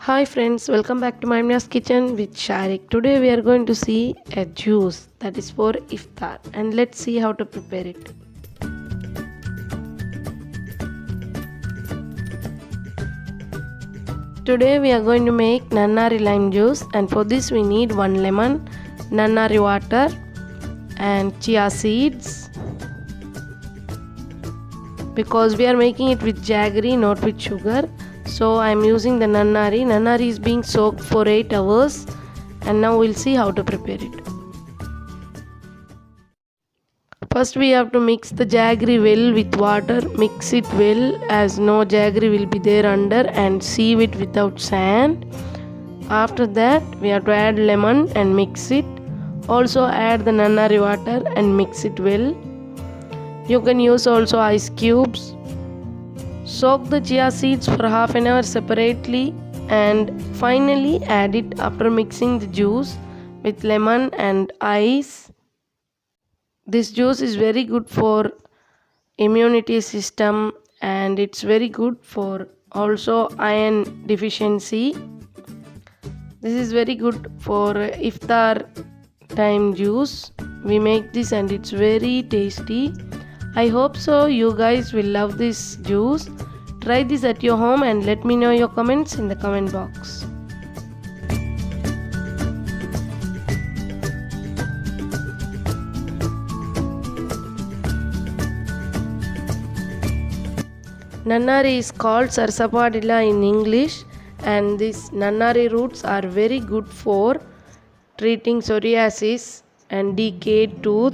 Hi friends, welcome back to Maimna's Kitchen with Sharik. Today we are going to see a juice that is for iftar, and let's see how to prepare it. Today we are going to make nannari lime juice, and for this we need 1 lemon, nannari water and chia seeds. Because we are making it with jaggery, not with sugar, so I am using the nannari. Nannari is being soaked for 8 hours, and now we'll see how to prepare it. First we have to mix the jaggery well with water. Mix it well as no jaggery will be there under, and sieve it without sand. After that we have to add lemon and mix it. Also add the nannari water and mix it well. You can use also ice cubes. Soak the chia seeds for half an hour separately, and finally add it after mixing the juice with lemon and ice. This juice is very good for immunity system, and it's very good for also iron deficiency. This is very good for iftar time juice. We make this and it's very tasty. I hope so you guys will love this juice. Try this at your home and let me know your comments in the comment box. Nannari is called sarsaparilla in English, and these nannari roots are very good for treating psoriasis and decayed tooth,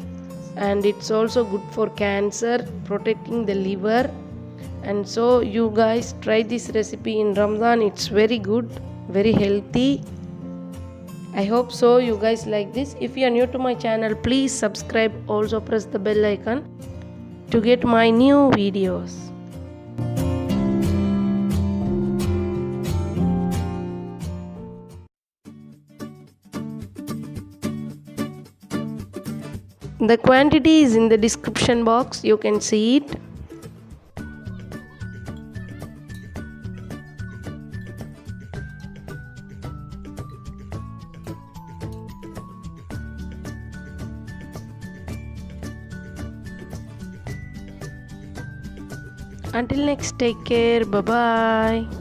and it's also good for cancer, protecting the liver. And so you guys try this recipe in Ramadan. It's very good, very healthy. I hope so you guys like this. If you are new to my channel, please subscribe. Also press the bell icon to get my new videos. The quantity is in the description box. You can see it. Until next, take care. Bye bye.